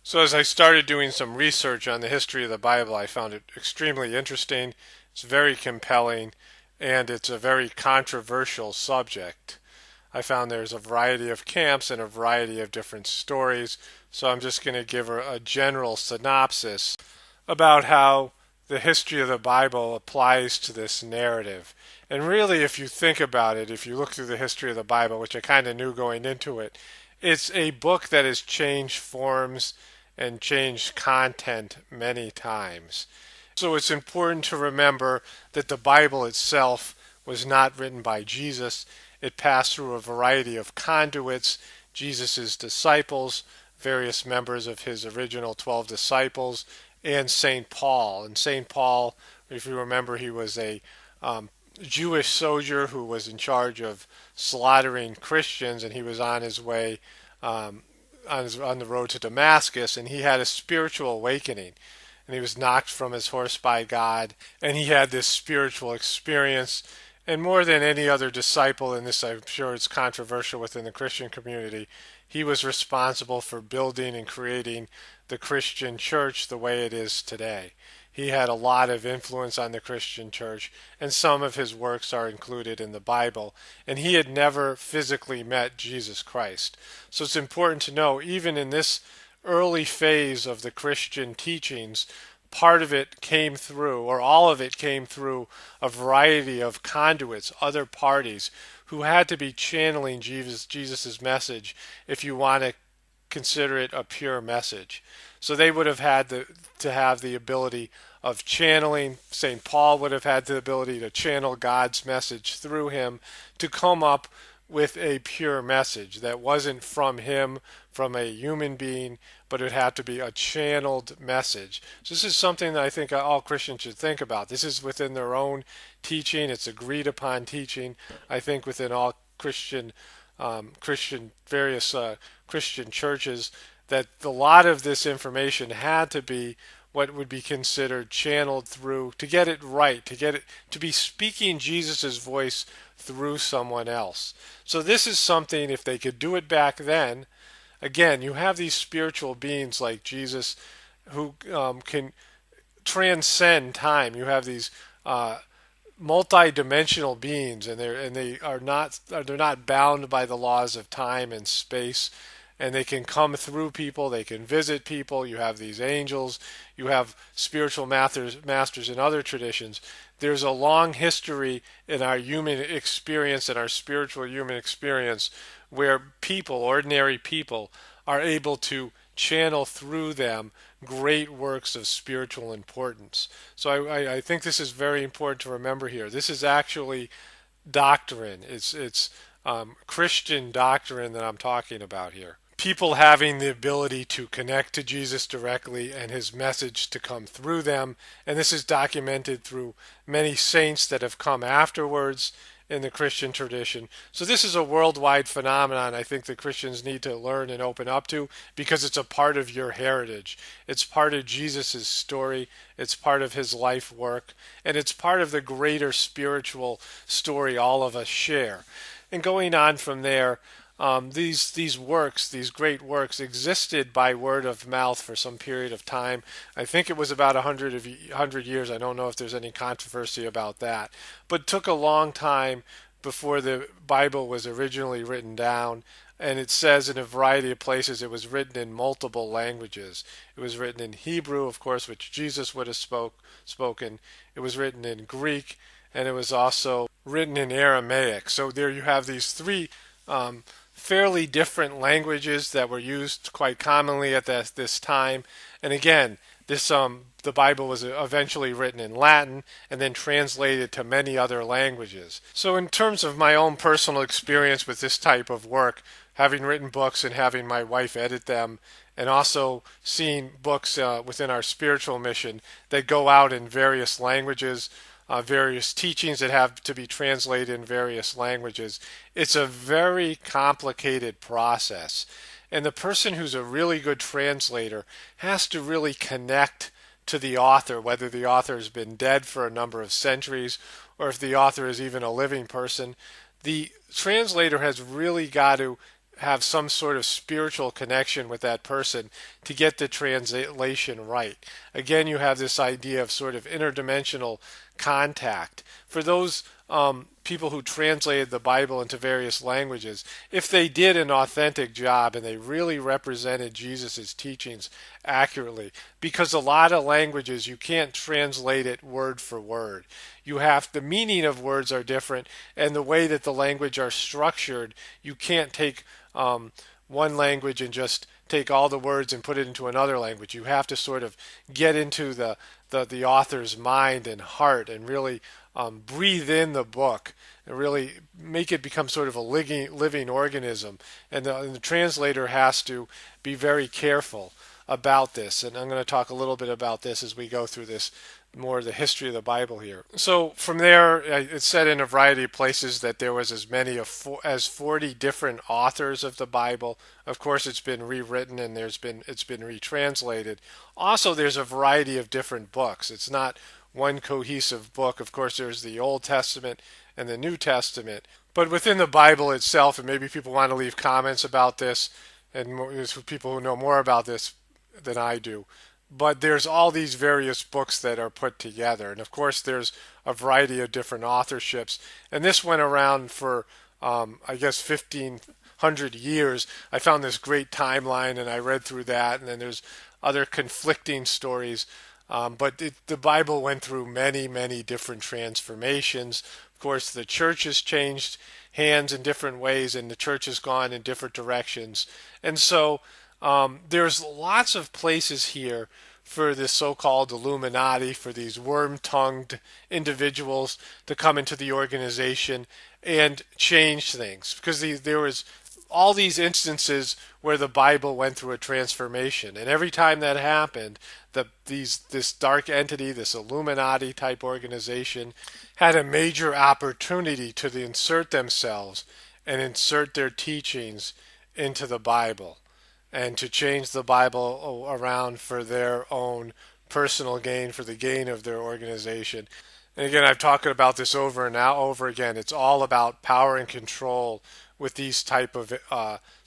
So as I started doing some research on the history of the Bible, I found it extremely interesting. It's very compelling, and it's a very controversial subject. I found there's a variety of camps and a variety of different stories, so I'm just going to give a general synopsis about how the history of the Bible applies to this narrative. And really, if you think about it, if you look through the history of the Bible, which I kind of knew going into it, it's a book that has changed forms and changed content many times. So it's important to remember that the Bible itself was not written by Jesus. It passed through a variety of conduits, Jesus' disciples, various members of his original 12 disciples, and St. Paul. And St. Paul, if you remember, he was a Jewish soldier who was in charge of slaughtering Christians, and he was on his way on the road to Damascus, and he had a spiritual awakening. And he was knocked from his horse by God, and he had this spiritual experience. And more than any other disciple, and this I'm sure it's controversial within the Christian community, he was responsible for building and creating the Christian church the way it is today. He had a lot of influence on the Christian church, and some of his works are included in the Bible. And he had never physically met Jesus Christ. So it's important to know, even in this early phase of the Christian teachings, part of it came through, or all of it came through, a variety of conduits, other parties, who had to be channeling Jesus' message if you want to consider it a pure message. So they would have had to have the ability of channeling. St. Paul would have had the ability to channel God's message through him to come up with a pure message that wasn't from him, from a human being, but it had to be a channeled message. So this is something that I think all Christians should think about. This is within their own teaching. It's agreed upon teaching, I think, within all various Christian churches, that a lot of this information had to be what would be considered channeled through, to get it right, to be speaking Jesus' voice through someone else. So this is something, if they could do it back then, again, you have these spiritual beings like Jesus who can transcend time. You have these multi-dimensional beings, and they're not bound by the laws of time and space, and they can come through people, they can visit people. You have these angels, you have spiritual masters in other traditions. There's a long history in our human experience, in our spiritual human experience, where people, ordinary people, are able to channel through them great works of spiritual importance. So I think this is very important to remember here. This is actually doctrine. It's Christian doctrine that I'm talking about here. People having the ability to connect to Jesus directly and his message to come through them. And this is documented through many saints that have come afterwards in the Christian tradition. So this is a worldwide phenomenon I think that Christians need to learn and open up to, because it's a part of your heritage. It's part of Jesus' story. It's part of his life work. And it's part of the greater spiritual story all of us share. And going on from there, these works, these great works, existed by word of mouth for some period of time. I think it was about 100 years. I don't know if there's any controversy about that. But it took a long time before the Bible was originally written down. And it says in a variety of places it was written in multiple languages. It was written in Hebrew, of course, which Jesus would have spoken. It was written in Greek, and it was also written in Aramaic. So there you have these three fairly different languages that were used quite commonly at this time. And again, the Bible was eventually written in Latin and then translated to many other languages. So in terms of my own personal experience with this type of work, having written books and having my wife edit them, and also seeing books within our spiritual mission that go out in various languages, various teachings that have to be translated in various languages. It's a very complicated process. And the person who's a really good translator has to really connect to the author, whether the author has been dead for a number of centuries or if the author is even a living person. The translator has really got to have some sort of spiritual connection with that person to get the translation right. Again, you have this idea of sort of interdimensional contact. For those people who translated the Bible into various languages, if they did an authentic job and they really represented Jesus' teachings accurately, because a lot of languages you can't translate it word for word. You have the meaning of words are different, and the way that the language are structured, you can't take one language and just take all the words and put it into another language. You have to sort of get into the author's mind and heart and really breathe in the book and really make it become sort of a living organism. And the translator has to be very careful about this. And I'm going to talk a little bit about this as we go through this more of the history of the Bible here. So from there, it's said in a variety of places that there was as many as 40 different authors of the Bible. Of course, it's been rewritten and it's been retranslated. Also, there's a variety of different books. It's not one cohesive book. Of course, there's the Old Testament and the New Testament. But within the Bible itself, and maybe people want to leave comments about this, and there's people who know more about this than I do. But there's all these various books that are put together. And of course, there's a variety of different authorships. And this went around for, I guess, 1,500 years. I found this great timeline and I read through that. And then there's other conflicting stories. The Bible went through many, many different transformations. Of course, the church has changed hands in different ways, and the church has gone in different directions. And so there's lots of places here for this so-called Illuminati, for these worm-tongued individuals to come into the organization and change things. Because there was all these instances where the Bible went through a transformation, and every time that happened, this dark entity, this Illuminati type organization, had a major opportunity to insert themselves and insert their teachings into the Bible and to change the Bible around for their own personal gain, for the gain of their organization. And again, I've talked about this over and over again. It's all about power and control with these type of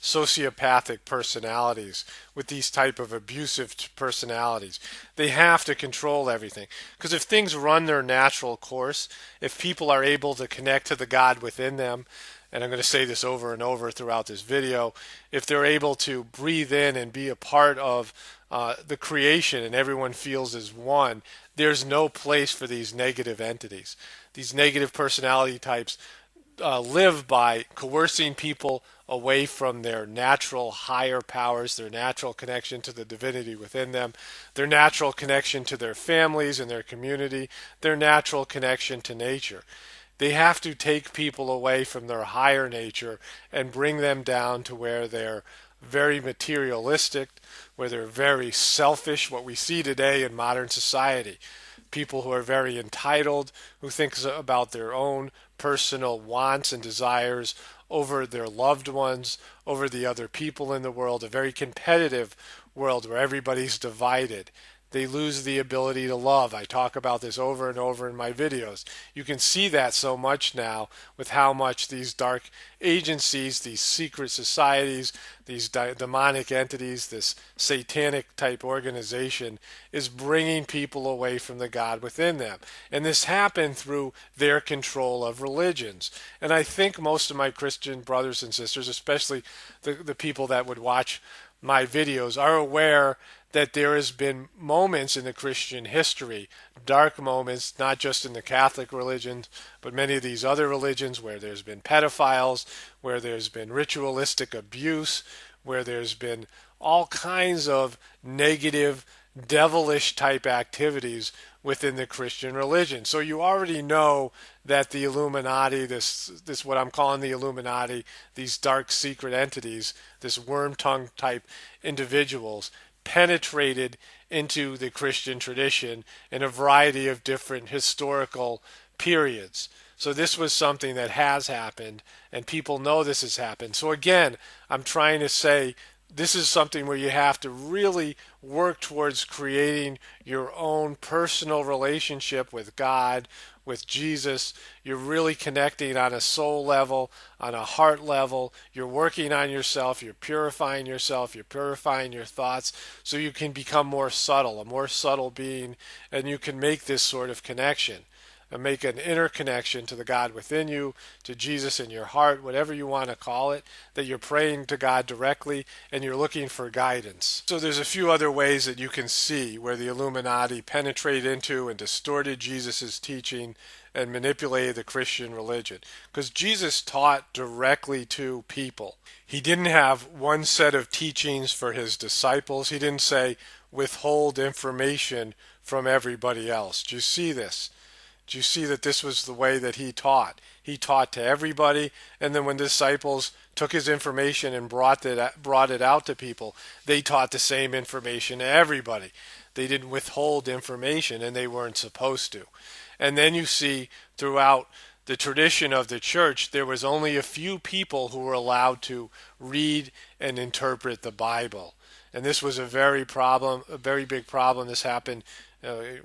sociopathic personalities, with these type of abusive personalities. They have to control everything. Because if things run their natural course, if people are able to connect to the God within them, and I'm going to say this over and over throughout this video, if they're able to breathe in and be a part of the creation and everyone feels as one, there's no place for these negative entities. These negative personality types live by coercing people away from their natural higher powers, their natural connection to the divinity within them, their natural connection to their families and their community, their natural connection to nature. They have to take people away from their higher nature and bring them down to where they're very materialistic, where they're very selfish, what we see today in modern society. People who are very entitled, who think about their own personal wants and desires over their loved ones, over the other people in the world, a very competitive world where everybody's divided. They lose the ability to love. I talk about this over and over in my videos. You can see that so much now with how much these dark agencies, these secret societies, these demonic entities, this satanic type organization is bringing people away from the God within them. And this happened through their control of religions. And I think most of my Christian brothers and sisters, especially the people that would watch my videos, are aware that there has been moments in the Christian history, dark moments, not just in the Catholic religion, but many of these other religions where there's been pedophiles, where there's been ritualistic abuse, where there's been all kinds of negative, devilish type activities within the Christian religion. So you already know that the Illuminati, this what I'm calling the Illuminati, these dark secret entities, this worm-tongued type individuals, penetrated into the Christian tradition in a variety of different historical periods. So this was something that has happened, and people know this has happened. So again, I'm trying to say This is something where you have to really work towards creating your own personal relationship with God, with Jesus. You're really connecting on a soul level, on a heart level. You're working on yourself, you're purifying yourself, you're purifying your thoughts so you can become more subtle, a more subtle being, and you can make this sort of connection and make an inner connection to the God within you, to Jesus in your heart, whatever you want to call it, that you're praying to God directly and you're looking for guidance. So there's a few other ways that you can see where the Illuminati penetrated into and distorted Jesus' teaching and manipulated the Christian religion. Because Jesus taught directly to people. He didn't have one set of teachings for his disciples. He didn't say, withhold information from everybody else. Do you see this? Do you see that this was the way that he taught? He taught to everybody, and then when the disciples took his information and brought it out to people, they taught the same information to everybody. They didn't withhold information, and they weren't supposed to. And then you see throughout the tradition of the church, there was only a few people who were allowed to read and interpret the Bible. And this was a very big problem. This happened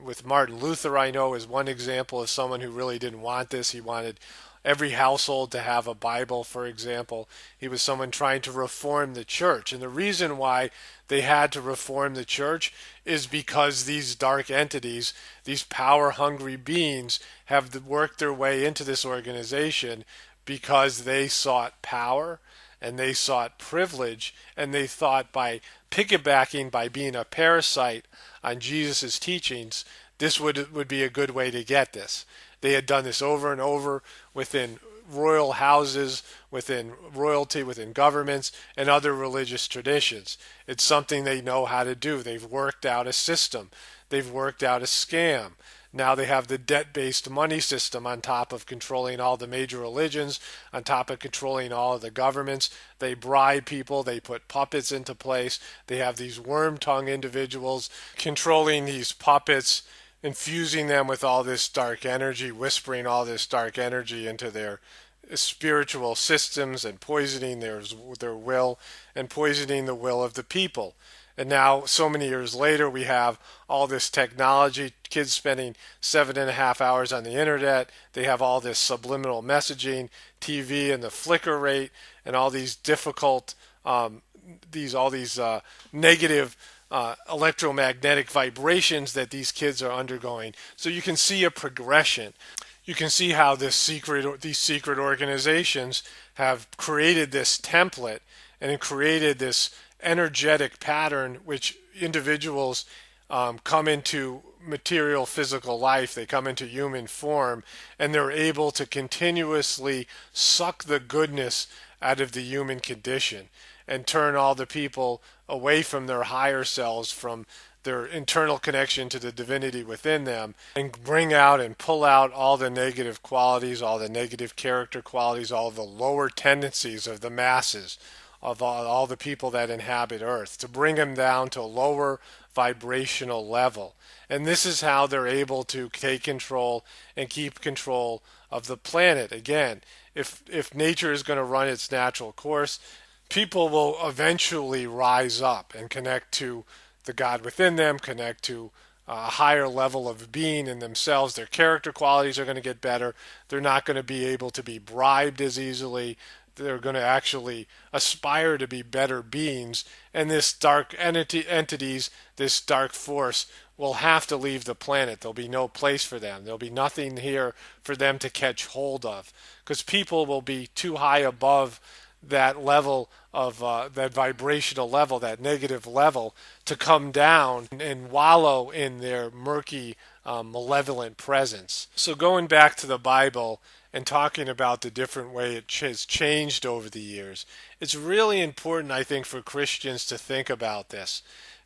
with Martin Luther, I know, is one example of someone who really didn't want this. He wanted every household to have a Bible, for example. He was someone trying to reform the church. And the reason why they had to reform the church is because these dark entities, these power-hungry beings, have worked their way into this organization because they sought power and they sought privilege, and they thought by piggybacking, by being a parasite on Jesus' teachings, this would be a good way to get this. They had done this over and over within royal houses, within royalty, within governments, and other religious traditions. It's something they know how to do. They've worked out a system. They've worked out a scam. Now they have the debt-based money system on top of controlling all the major religions, on top of controlling all of the governments. They bribe people. They put puppets into place. They have these worm-tongue individuals controlling these puppets, infusing them with all this dark energy, whispering all this dark energy into their spiritual systems and poisoning their will and poisoning the will of the people. And now, so many years later, we have all this technology, kids spending 7.5 hours on the internet. They have all this subliminal messaging, TV and the flicker rate, and all these difficult, negative electromagnetic vibrations that these kids are undergoing. So you can see a progression. You can see how these secret organizations have created this template and created this energetic pattern which individuals come into material physical life, they come into human form, and they're able to continuously suck the goodness out of the human condition and turn all the people away from their higher selves, from their internal connection to the divinity within them, and bring out and pull out all the negative qualities, all the negative character qualities, all the lower tendencies of the masses, of all the people that inhabit Earth, to bring them down to a lower vibrational level. And this is how they're able to take control and keep control of the planet. Again, if nature is going to run its natural course, people will eventually rise up and connect to the God within them, connect to a higher level of being in themselves. Their character qualities are going to get better. They're not going to be able to be bribed as easily. They're going to actually aspire to be better beings, and this dark entities, this dark force, will have to leave the planet. There'll be no place for them. There'll be nothing here for them to catch hold of, because people will be too high above that level of that vibrational level, that negative level, to come down and wallow in their murky, malevolent presence. So going back to the Bible and talking about the different way it has changed over the years, it's really important, I think, for Christians to think about this,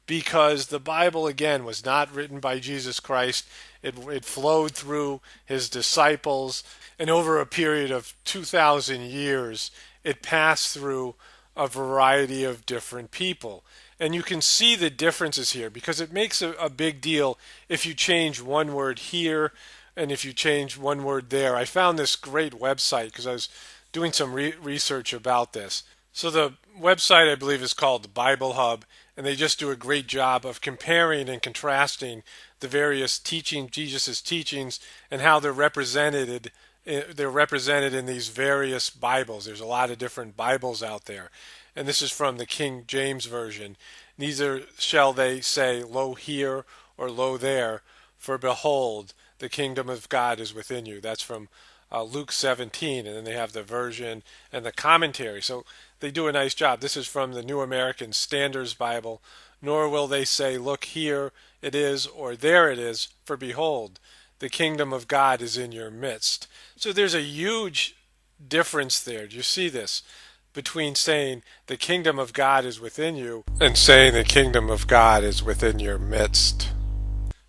because the Bible, again, was not written by Jesus Christ. It flowed through his disciples, and over a period of 2,000 years, it passed through a variety of different people. And you can see the differences here, because it makes a big deal if you change one word here and if you change one word there. I found this great website because I was doing some research about this. So the website, I believe, is called the Bible Hub, and they just do a great job of comparing and contrasting the various Jesus' teachings, and how they're represented in these various Bibles. There's a lot of different Bibles out there, and this is from the King James Version. Neither shall they say, Lo here, or Lo there, for behold, the kingdom of God is within you. That's from Luke 17, and then they have the version and the commentary. So they do a nice job. This is from the New American Standards Bible. Nor will they say, Look, here it is, or there it is, for behold, the kingdom of God is in your midst. So there's a huge difference there. Do you see this? Between saying the kingdom of God is within you and saying the kingdom of God is within your midst.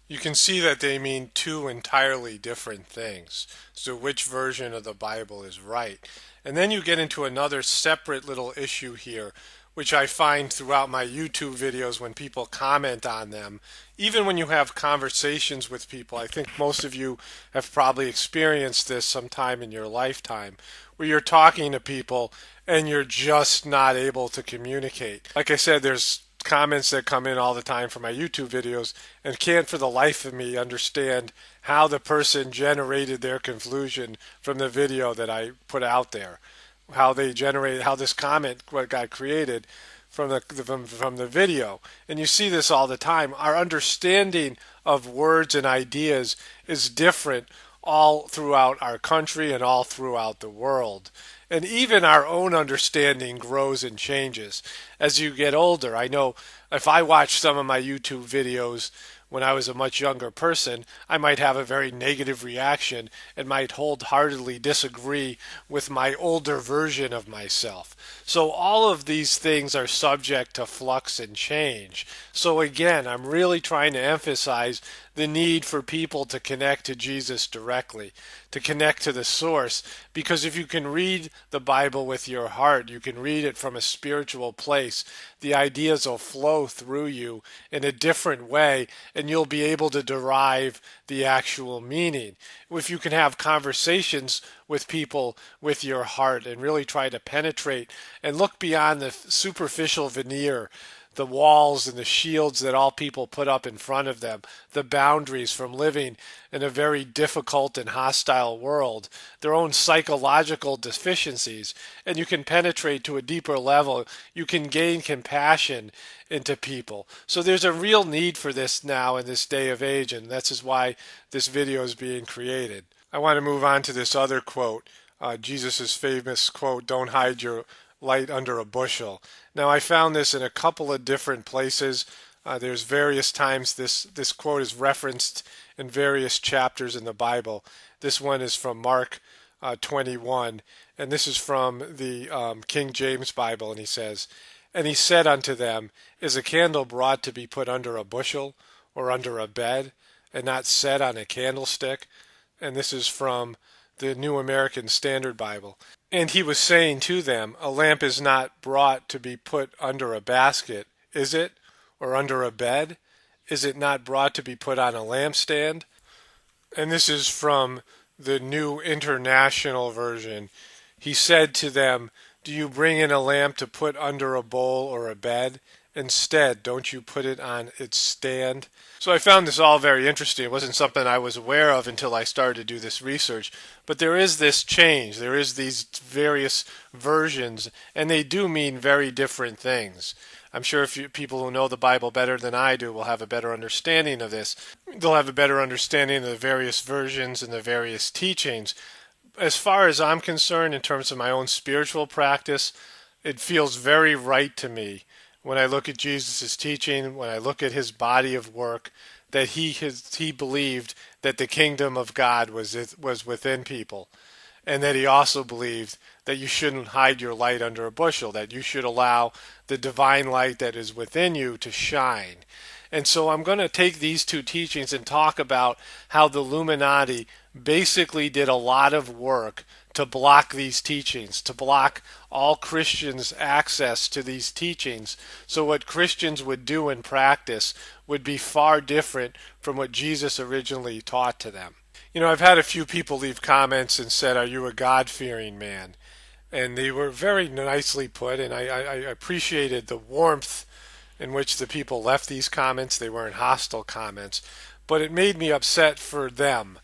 You can see that they mean two entirely different things. So which version of the Bible is right? And then you get into another separate little issue here, which I find throughout my YouTube videos when people comment on them. Even when you have conversations with people, I think most of you have probably experienced this sometime in your lifetime, where you're talking to people and you're just not able to communicate. Like I said, there's comments that come in all the time for my YouTube videos, and can't for the life of me understand how the person generated their conclusion from the video that I put out there. How they generated, how this comment what got created from the video. And you see this all the time. Our understanding of words and ideas is different all throughout our country and all throughout the world. And even our own understanding grows and changes as you get older. I know if I watch some of my YouTube videos when I was a much younger person, I might have a very negative reaction and might wholeheartedly disagree with my older version of myself. So all of these things are subject to flux and change. So again, I'm really trying to emphasize the need for people to connect to Jesus directly, to connect to the source, because if you can read the Bible with your heart, you can read it from a spiritual place, the ideas will flow through you in a different way, and you'll be able to derive the actual meaning. If you can have conversations with people with your heart and really try to penetrate and look beyond the superficial veneer, the walls and the shields that all people put up in front of them, the boundaries from living in a very difficult and hostile world, their own psychological deficiencies, and you can penetrate to a deeper level. You can gain compassion into people. So there's a real need for this now in this day of age, and this is why this video is being created. I want to move on to this other quote, Jesus' famous quote, "Don't hide your light under a bushel." Now I found this in a couple of different places. There's various times this quote is referenced in various chapters in the Bible. This one is from Mark 21, and this is from the King James Bible, and he says, "And he said unto them, Is a candle brought to be put under a bushel, or under a bed, and not set on a candlestick?" And this is from the New American Standard Bible. "And he was saying to them, A lamp is not brought to be put under a basket, is it? Or under a bed? Is it not brought to be put on a lampstand?" And this is from the New International Version. "He said to them, Do you bring in a lamp to put under a bowl or a bed? Instead, don't you put it on its stand?" So I found this all very interesting. It wasn't something I was aware of until I started to do this research. But there is this change. There is these various versions, and they do mean very different things. I'm sure people who know the Bible better than I do will have a better understanding of this. They'll have a better understanding of the various versions and the various teachings. As far as I'm concerned, in terms of my own spiritual practice, it feels very right to me when I look at Jesus' teaching, when I look at his body of work, that he believed that the kingdom of God was within people, and that he also believed that you shouldn't hide your light under a bushel, that you should allow the divine light that is within you to shine. And so I'm going to take these two teachings and talk about how the Illuminati basically did a lot of work to block these teachings, to block all Christians' access to these teachings. So what Christians would do in practice would be far different from what Jesus originally taught to them. You know, I've had a few people leave comments and said, "Are you a God-fearing man?" and they were very nicely put, and I appreciated the warmth in which the people left these comments. They weren't hostile comments, but it made me upset for them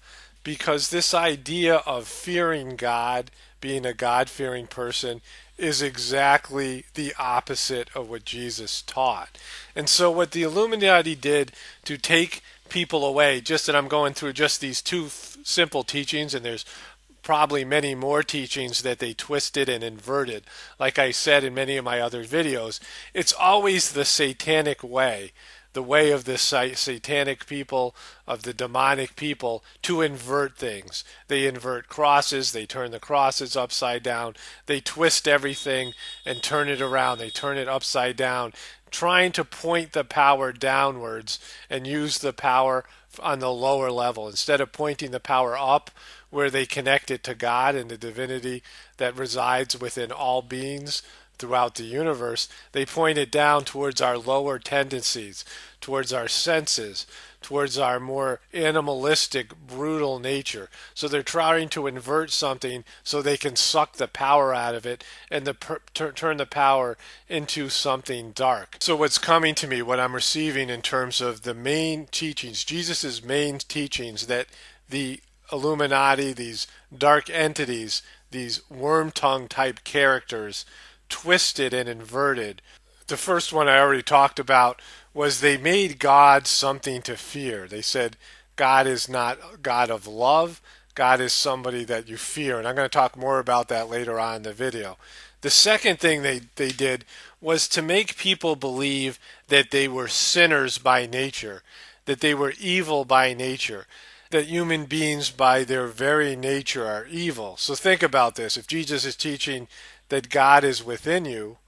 because this idea of fearing God, being a God-fearing person, is exactly the opposite of what Jesus taught. And so what the Illuminati did to take people away, just that I'm going through just these two simple teachings, and there's probably many more teachings that they twisted and inverted. Like I said in many of my other videos, it's always the satanic way, the way of the satanic people, of the demonic people, to invert things. They invert crosses, they turn the crosses upside down, they twist everything and turn it around, they turn it upside down, trying to point the power downwards and use the power on the lower level instead of pointing the power up where they connect it to God and the divinity that resides within all beings throughout the universe. They point it down towards our lower tendencies, towards our senses, towards our more animalistic, brutal nature. So they're trying to invert something so they can suck the power out of it and turn the power into something dark. So what's coming to me, what I'm receiving in terms of the main teachings, Jesus's main teachings that the Illuminati, these dark entities, these worm tongue type characters, twisted and inverted. The first one I already talked about was they made God something to fear. They said God is not a God of love. God is somebody that you fear. And I'm going to talk more about that later on in the video. The second thing they did was to make people believe that they were sinners by nature, that they were evil by nature, that human beings by their very nature are evil. So think about this. If Jesus is teaching that God is within you,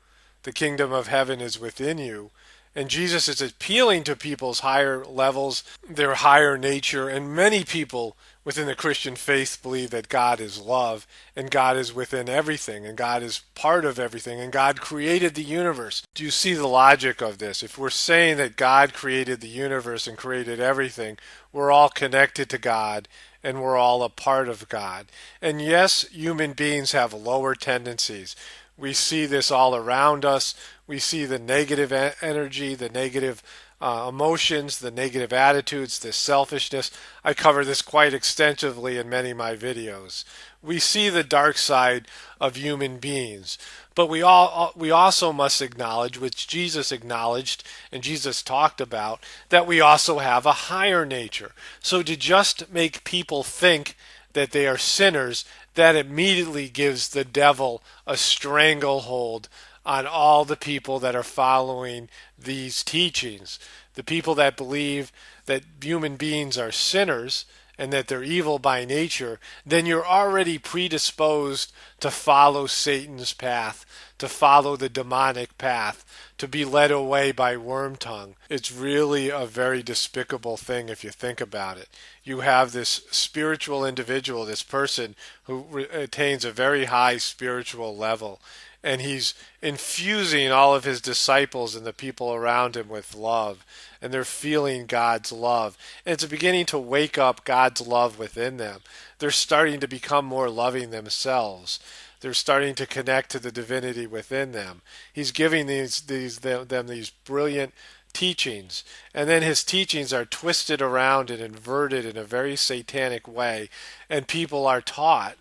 the kingdom of heaven is within you, and Jesus is appealing to people's higher levels, their higher nature, and many people within the Christian faith believe that God is love, and God is within everything, and God is part of everything, and God created the universe. Do you see the logic of this? If we're saying that God created the universe and created everything, we're all connected to God, and we're all a part of God. And yes, human beings have lower tendencies. We see this all around us. We see the negative energy, the negative emotions, the negative attitudes, the selfishness. I cover this quite extensively in many of my videos. We see the dark side of human beings. But we also must acknowledge, which Jesus acknowledged and Jesus talked about, that we also have a higher nature. So to just make people think that they are sinners, that immediately gives the devil a stranglehold on all the people that are following these teachings. The people that believe that human beings are sinners and that they're evil by nature, then you're already predisposed to follow Satan's path, to follow the demonic path, to be led away by worm tongue. It's really a very despicable thing if you think about it. You have this spiritual individual, this person who attains a very high spiritual level, and he's infusing all of his disciples and the people around him with love, and they're feeling God's love, and it's beginning to wake up God's love within them. They're starting to become more loving themselves. They're starting to connect to the divinity within them. He's giving them these brilliant teachings, and then his teachings are twisted around and inverted in a very satanic way, and people are taught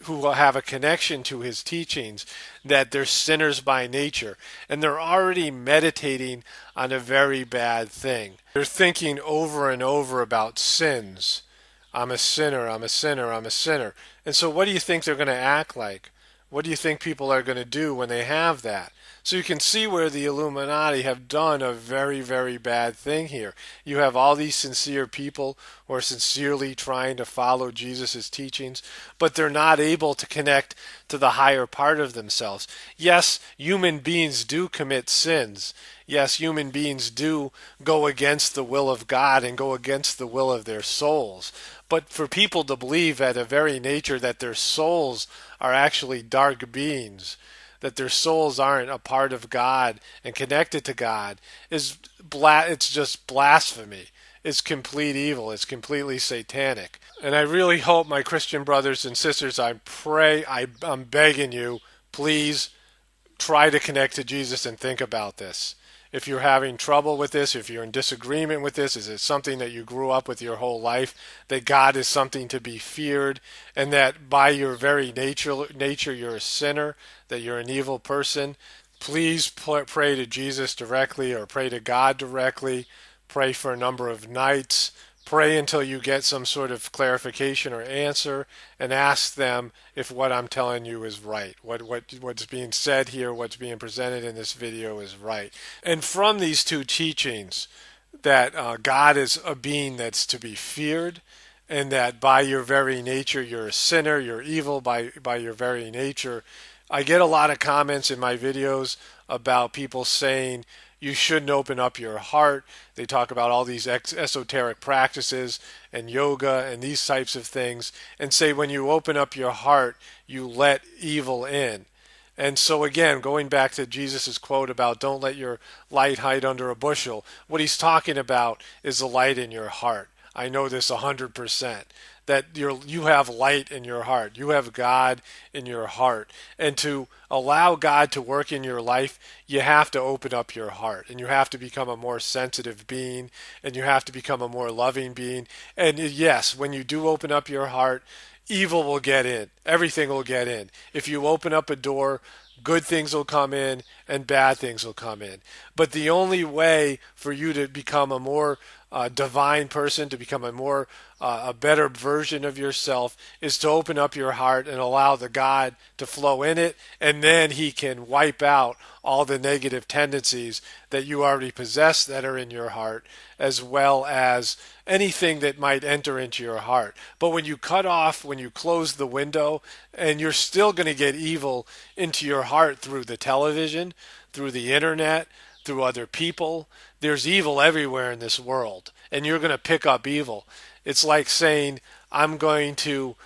who will have a connection to his teachings that they're sinners by nature, and they're already meditating on a very bad thing. They're thinking over and over about sins. I'm a sinner, I'm a sinner, I'm a sinner. And so what do you think they're going to act like? What do you think people are going to do when they have that? So you can see where the Illuminati have done a very, very bad thing here. You have all these sincere people who are sincerely trying to follow Jesus' teachings, but they're not able to connect to the higher part of themselves. Yes, human beings do commit sins. Yes, human beings do go against the will of God and go against the will of their souls. But for people to believe at a very nature that their souls are actually dark beings, that their souls aren't a part of God and connected to God, it's just blasphemy. It's complete evil. It's completely satanic. And I really hope, my Christian brothers and sisters, I'm begging you, please try to connect to Jesus and think about this. If you're having trouble with this, if you're in disagreement with this, is it something that you grew up with your whole life, that God is something to be feared, and that by your very nature you're a sinner, that you're an evil person, please pray to Jesus directly or pray to God directly. Pray for a number of nights. Pray until you get some sort of clarification or answer, and ask them if what I'm telling you is right. What's being said here, what's being presented in this video is right. And from these two teachings, that God is a being that's to be feared, and that by your very nature you're a sinner, you're evil by your very nature. I get a lot of comments in my videos about people saying you shouldn't open up your heart. They talk about all these esoteric practices and yoga and these types of things, and say when you open up your heart, you let evil in. And so again, going back to Jesus' quote about don't let your light hide under a bushel, what he's talking about is the light in your heart. I know this 100%, that you have light in your heart. You have God in your heart. And to allow God to work in your life, you have to open up your heart. And you have to become a more sensitive being. And you have to become a more loving being. And yes, when you do open up your heart, evil will get in. Everything will get in. If you open up a door, good things will come in and bad things will come in. But the only way for you to become a more divine person, to become a better version of yourself, is to open up your heart and allow the God to flow in it, and then he can wipe out all the negative tendencies that you already possess that are in your heart, as well as anything that might enter into your heart. But when you cut off, when you close the window, and you're still going to get evil into your heart through the television, through the internet, through other people. There's evil everywhere in this world, and you're going to pick up evil. It's like saying, I'm going to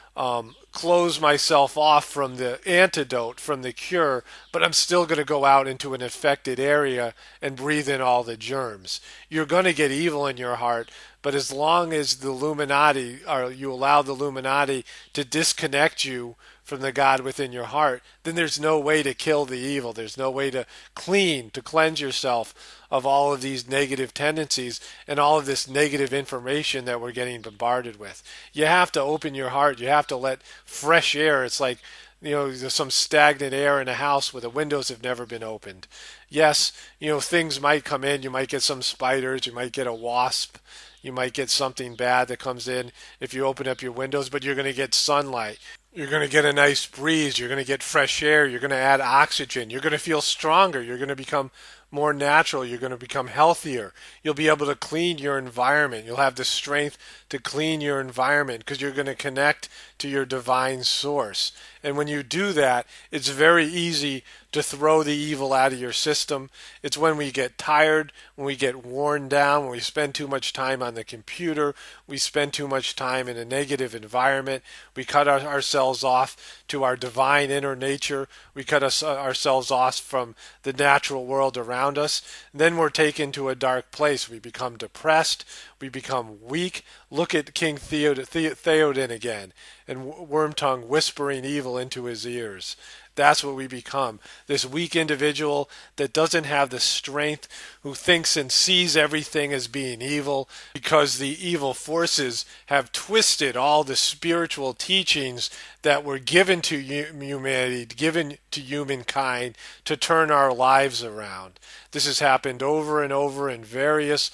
close myself off from the antidote, from the cure, but I'm still going to go out into an infected area and breathe in all the germs. You're going to get evil in your heart, but as long as the Illuminati, or you allow the Illuminati to disconnect you from the God within your heart, then there's no way to kill the evil. There's no way to cleanse yourself of all of these negative tendencies and all of this negative information that we're getting bombarded with. You have to open your heart. You have to let fresh air. It's like, there's some stagnant air in a house where the windows have never been opened. Yes, things might come in. You might get some spiders. You might get a wasp. You might get something bad that comes in if you open up your windows, but you're going to get sunlight. You're going to get a nice breeze. You're going to get fresh air. You're going to add oxygen. You're going to feel stronger. You're going to become more natural. You're going to become healthier. You'll be able to clean your environment. You'll have the strength to clean your environment because you're going to connect to your divine source. And when you do that, it's very easy to throw the evil out of your system. It's when we get tired, when we get worn down, when we spend too much time on the computer, we spend too much time in a negative environment, we cut ourselves off to our divine inner nature, we cut ourselves off from the natural world around us, then we're taken to a dark place. We become depressed, we become weak. Look at King Theoden again, and Wormtongue whispering evil into his ears. That's what we become. This weak individual that doesn't have the strength, who thinks and sees everything as being evil because the evil forces have twisted all the spiritual teachings that were given to humanity, given to humankind to turn our lives around. This has happened over and over in various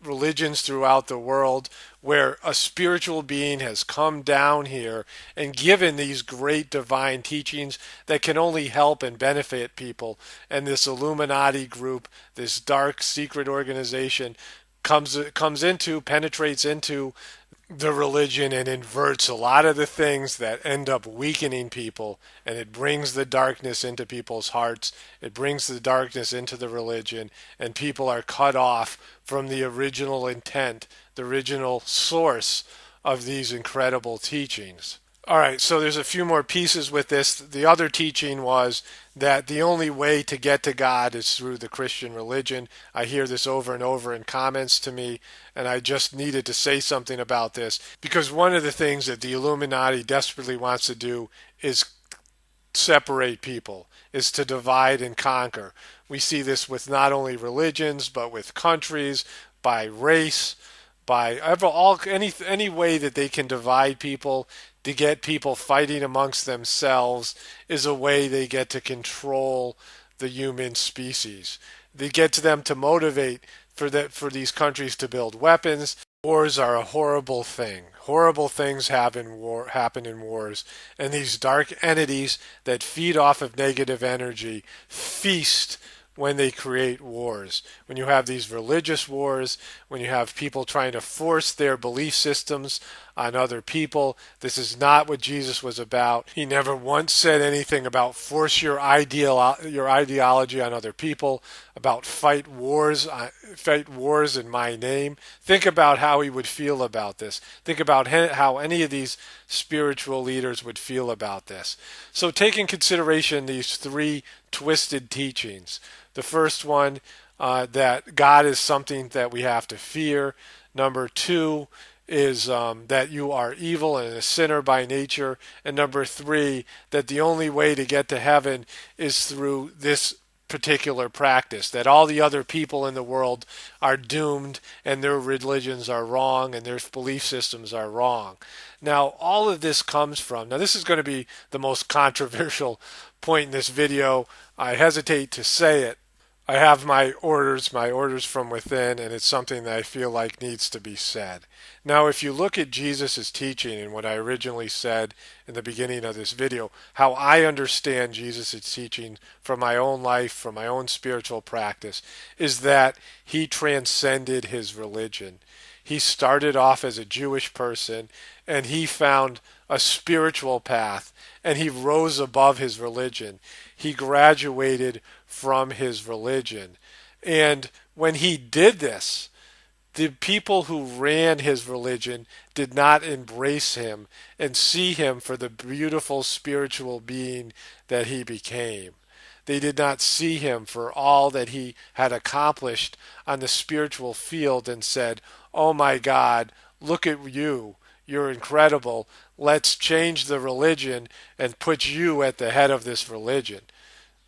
religions throughout the world, where a spiritual being has come down here and given these great divine teachings that can only help and benefit people. And this Illuminati group, this dark secret organization, penetrates into the religion and inverts a lot of the things that end up weakening people, and it brings the darkness into people's hearts. It brings the darkness into the religion, and people are cut off from the original intent, the original source of these incredible teachings. All right, so there's a few more pieces with this. The other teaching was that the only way to get to God is through the Christian religion. I hear this over and over in comments to me, and I just needed to say something about this, because one of the things that the Illuminati desperately wants to do is separate people, is to divide and conquer. We see this with not only religions, but with countries, by race, by any way that they can divide people to get people fighting amongst themselves is a way they get to control the human species. They get to them to motivate for these countries to build weapons. Wars are a horrible thing. Horrible things happen in wars, and these dark entities that feed off of negative energy feast when they create wars. When you have these religious wars, when you have people trying to force their belief systems on other people, this is not what Jesus was about. He never once said anything about force your ideology on other people, about fight wars in my name. Think about how he would feel about this. Think about how any of these spiritual leaders would feel about this. So take in consideration these three twisted teachings. The first one, that God is something that we have to fear. Number two is that you are evil and a sinner by nature. And number three, that the only way to get to heaven is through this particular practice, that all the other people in the world are doomed and their religions are wrong and their belief systems are wrong. Now, all of this comes from, now this is going to be the most controversial point in this video. I hesitate to say it. I have my orders from within, and it's something that I feel like needs to be said. Now, if you look at Jesus' teaching and what I originally said in the beginning of this video, how I understand Jesus' teaching from my own life, from my own spiritual practice, is that he transcended his religion. He started off as a Jewish person, and he found a spiritual path, and he rose above his religion. He graduated from his religion. And when he did this, the people who ran his religion did not embrace him and see him for the beautiful spiritual being that he became. They did not see him for all that he had accomplished on the spiritual field and said, "Oh my God, look at you. You're incredible. Let's change the religion and put you at the head of this religion."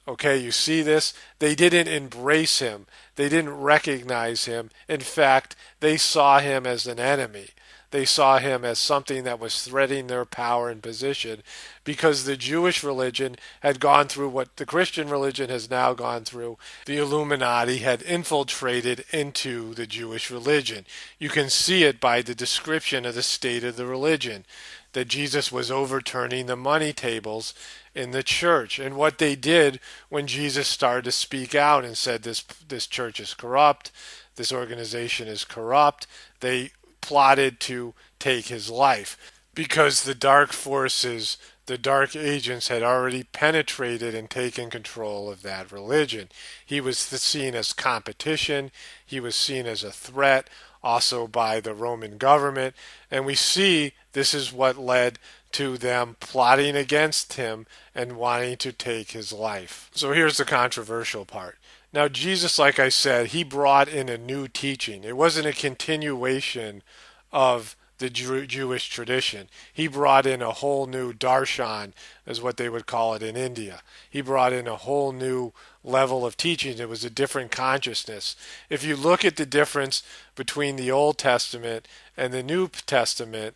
Okay, you see this? They didn't embrace him. They didn't recognize him. In fact, they saw him as an enemy. They saw him as something that was threatening their power and position, because the Jewish religion had gone through what the Christian religion has now gone through. The Illuminati had infiltrated into the Jewish religion. You can see it by the description of the state of the religion, that Jesus was overturning the money tables in the church. And what they did when Jesus started to speak out and said this church is corrupt, this organization is corrupt, they plotted to take his life, because the dark forces, the dark agents had already penetrated and taken control of that religion. He was seen as competition. He was seen as a threat also by the Roman government. And we see this is what led to them plotting against him and wanting to take his life. So here's the controversial part. Now, Jesus, like I said, he brought in a new teaching. It wasn't a continuation of the Jewish tradition. He brought in a whole new darshan, is what they would call it in India. He brought in a whole new level of teaching. It was a different consciousness. If you look at the difference between the Old Testament and the New Testament,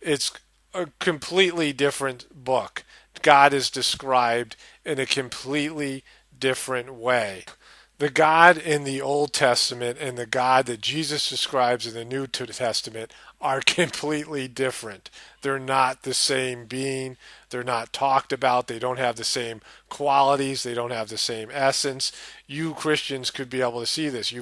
it's a completely different book. God is described in a completely different way. The God in the Old Testament and the God that Jesus describes in the New Testament are completely different. They're not the same being. They're not talked about. They don't have the same qualities. They don't have the same essence. You Christians could be able to see this.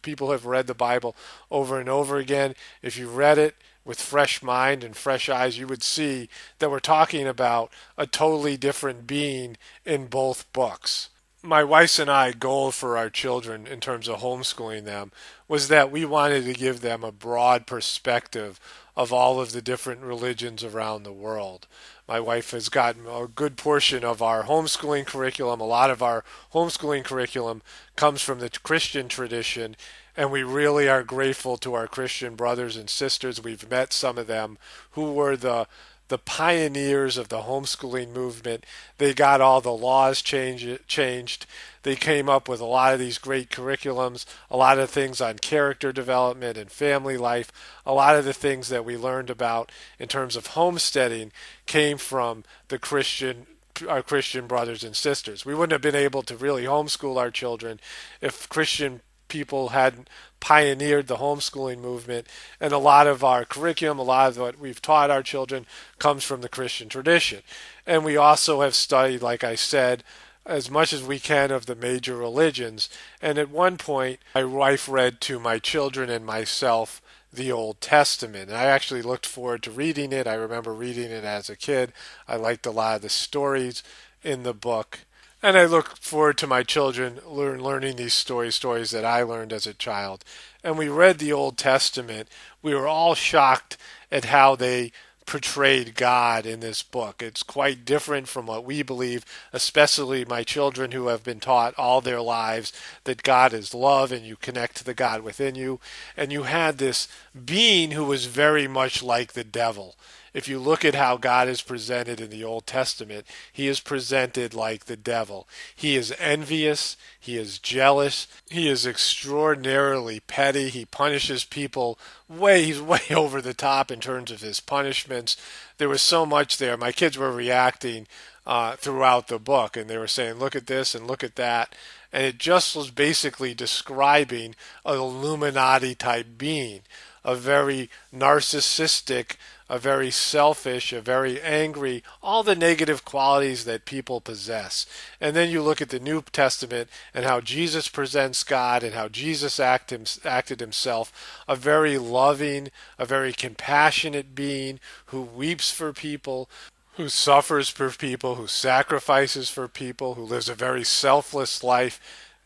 People have read the Bible over and over again. If you read it with fresh mind and fresh eyes, you would see that we're talking about a totally different being in both books. My wife's and I goal for our children in terms of homeschooling them was that we wanted to give them a broad perspective of all of the different religions around the world. My wife has gotten a good portion of our homeschooling curriculum. A lot of our homeschooling curriculum comes from the Christian tradition, and we really are grateful to our Christian brothers and sisters. We've met some of them who were the the pioneers of the homeschooling movement. They got all the laws changed. They came up with a lot of these great curriculums, a lot of things on character development and family life. A lot of the things that we learned about in terms of homesteading came from our Christian brothers and sisters. We wouldn't have been able to really homeschool our children if Christian people hadn't pioneered the homeschooling movement. And a lot of our curriculum, a lot of what we've taught our children comes from the Christian tradition. And we also have studied, like I said, as much as we can of the major religions. And at one point, my wife read to my children and myself the Old Testament. And I actually looked forward to reading it. I remember reading it as a kid. I liked a lot of the stories in the book. And I look forward to my children learning these stories that I learned as a child. And we read the Old Testament. We were all shocked at how they portrayed God in this book. It's quite different from what we believe, especially my children who have been taught all their lives that God is love and you connect to the God within you. And you had this being who was very much like the devil. If you look at how God is presented in the Old Testament, he is presented like the devil. He is envious, he is jealous, he is extraordinarily petty, he punishes people he's way over the top in terms of his punishments. There was so much there. My kids were reacting throughout the book, and they were saying, look at this and look at that. And it just was basically describing an Illuminati type being, a very narcissistic, a very selfish, a very angry, all the negative qualities that people possess. And then you look at the New Testament and how Jesus presents God and how Jesus acted himself, a very loving, a very compassionate being who weeps for people, who suffers for people, who sacrifices for people, who lives a very selfless life,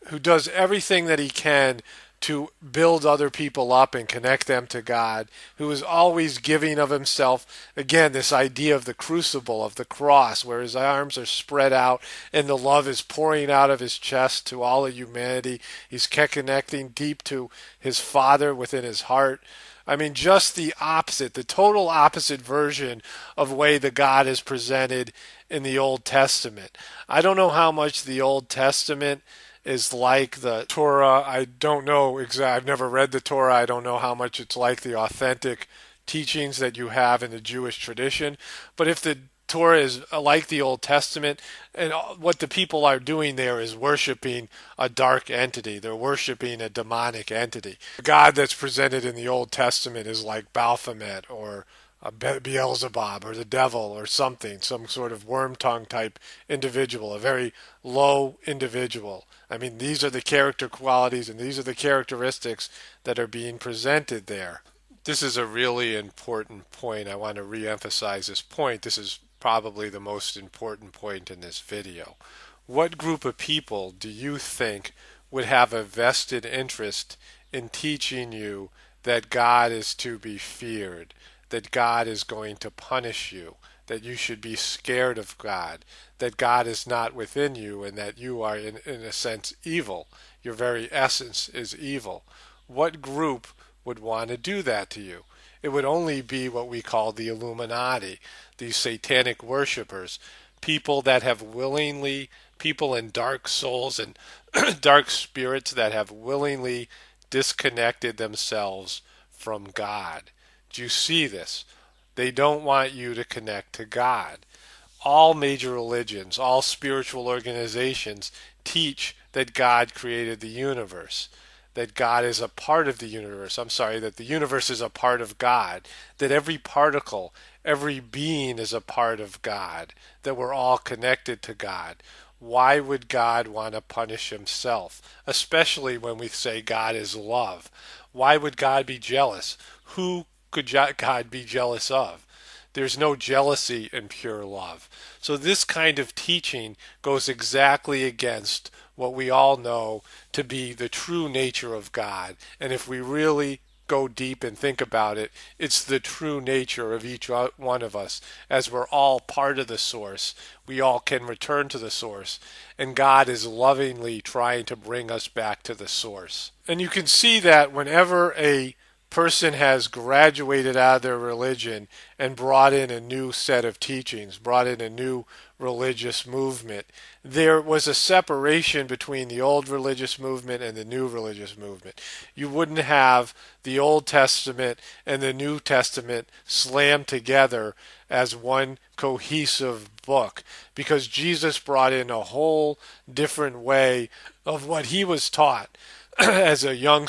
who does everything that he can to build other people up and connect them to God, who is always giving of himself. Again, this idea of the crucible, of the cross, where his arms are spread out and the love is pouring out of his chest to all of humanity. He's connecting deep to his Father within his heart. I mean, just the opposite, the total opposite version of the way the God is presented in the Old Testament. I don't know how much the Old Testament is like the Torah. I don't know exactly. I've never read the Torah. I don't know how much it's like the authentic teachings that you have in the Jewish tradition. But if the Torah is like the Old Testament, and what the people are doing there is worshiping a dark entity. They're worshiping a demonic entity. The God that's presented in the Old Testament is like Baphomet or Beelzebub or the devil or something, some sort of worm tongue type individual, a very low individual. I mean, these are the character qualities and these are the characteristics that are being presented there. This is a really important point. I want to re-emphasize this point. This is probably the most important point in this video. What group of people do you think would have a vested interest in teaching you that God is to be feared, that God is going to punish you, that you should be scared of God, that God is not within you, and that you are in a sense evil? Your very essence is evil. What group would want to do that to you? It would only be what we call the Illuminati, these satanic worshippers, people that have willingly, people in dark souls and dark spirits that have willingly disconnected themselves from God. Do you see this? They don't want you to connect to God. All major religions, all spiritual organizations teach that God created the universe, that God is a part of the universe. That the universe is a part of God, that every particle, every being is a part of God, that we're all connected to God. Why would God want to punish himself, especially when we say God is love? Why would God be jealous? Who could God be jealous of? There's no jealousy in pure love. So this kind of teaching goes exactly against what we all know to be the true nature of God. And if we really go deep and think about it, it's the true nature of each one of us. As we're all part of the source, we all can return to the source. And God is lovingly trying to bring us back to the source. And you can see that whenever a person has graduated out of their religion and brought in a new set of teachings, brought in a new religious movement. There was a separation between the old religious movement and the new religious movement. You wouldn't have the Old Testament and the New Testament slammed together as one cohesive book, because Jesus brought in a whole different way of what he was taught as a young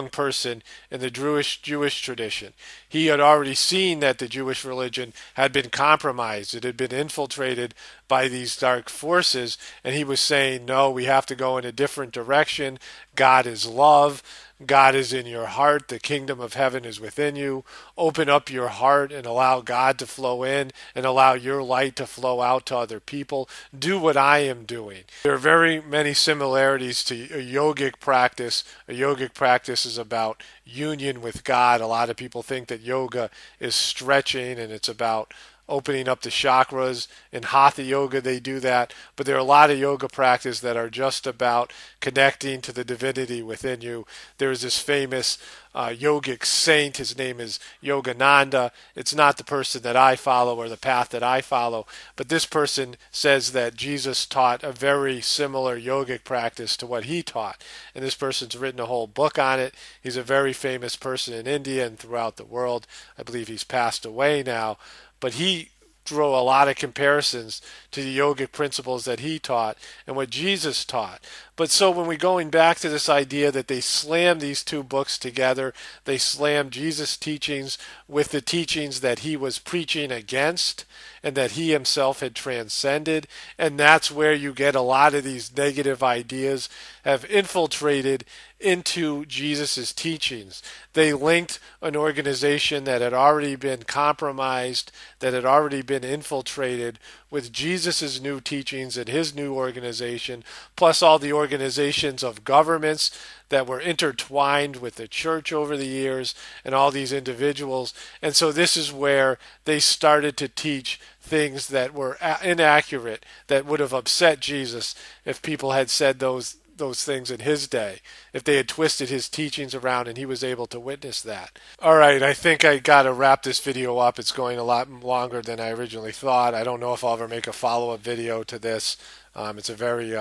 person in the Jewish tradition. He had already seen that the Jewish religion had been compromised. It had been infiltrated by these dark forces, and he was saying, no, we have to go in a different direction. God is love. God is in your heart. The kingdom of heaven is within you. Open up your heart and allow God to flow in and allow your light to flow out to other people. Do what I am doing. There are very many similarities to a yogic practice. A yogic practice is about union with God. A lot of people think that yoga is stretching and it's about opening up the chakras. In Hatha yoga they do that, but there are a lot of yoga practices that are just about connecting to the divinity within you. There's this famous yogic saint. His name is Yogananda. It's not the person that I follow or the path that I follow, but this person says that Jesus taught a very similar yogic practice to what he taught, and this person's written a whole book on it. He's a very famous person in India and throughout the world. I believe he's passed away now, but he drew a lot of comparisons to the yogic principles that he taught and what Jesus taught. But so when we're going back to this idea that they slammed these two books together, they slammed Jesus' teachings with the teachings that he was preaching against and that he himself had transcended, and that's where you get a lot of these negative ideas have infiltrated into Jesus' teachings. They linked an organization that had already been compromised, that had already been infiltrated, with Jesus' new teachings and his new organization, plus all the organizations of governments that were intertwined with the church over the years and all these individuals. And so this is where they started to teach things that were inaccurate, that would have upset Jesus if people had said those things in his day, if they had twisted his teachings around and he was able to witness that. All right, I think I got to wrap this video up. It's going a lot longer than I originally thought. I don't know if I'll ever make a follow-up video to this. It's a very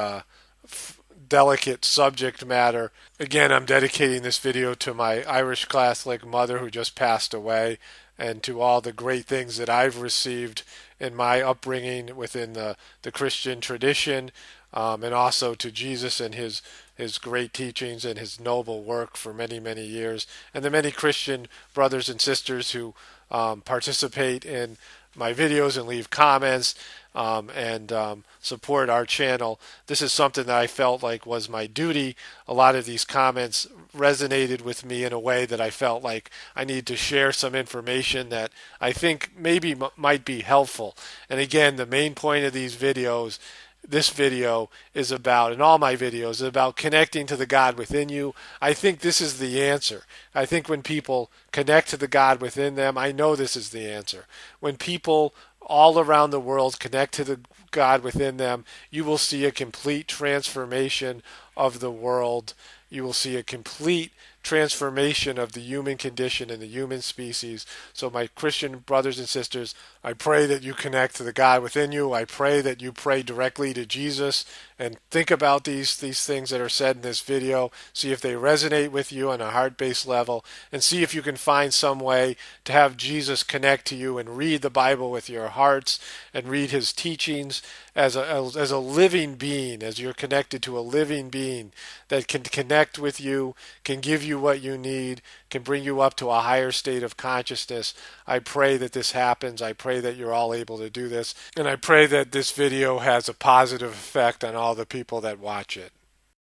delicate subject matter. Again, I'm dedicating this video to my Irish Catholic mother who just passed away, and to all the great things that I've received in my upbringing within the Christian tradition, and also to Jesus and his great teachings and his noble work for many, many years, and the many Christian brothers and sisters who participate in my videos and leave comments and support our channel. This is something that I felt like was my duty. A lot of these comments resonated with me in a way that I felt like I need to share some information that I think maybe might be helpful. And again, the main point of these videos, this video is about, and all my videos, is about connecting to the God within you. I think this is the answer. I think when people connect to the God within them, I know this is the answer. When people all around the world connect to the God within them, you will see a complete transformation of the world. You will see a complete transformation of the human condition and the human species. So my Christian brothers and sisters, I pray that you connect to the God within you. I pray that you pray directly to Jesus and think about these things that are said in this video. See if they resonate with you on a heart-based level, and see if you can find some way to have Jesus connect to you and read the Bible with your hearts and read his teachings as a living being, as you're connected to a living being that can connect with you, can give you what you need, can bring you up to a higher state of consciousness. I pray that this happens. I pray that you're all able to do this. And I pray that this video has a positive effect on all the people that watch it.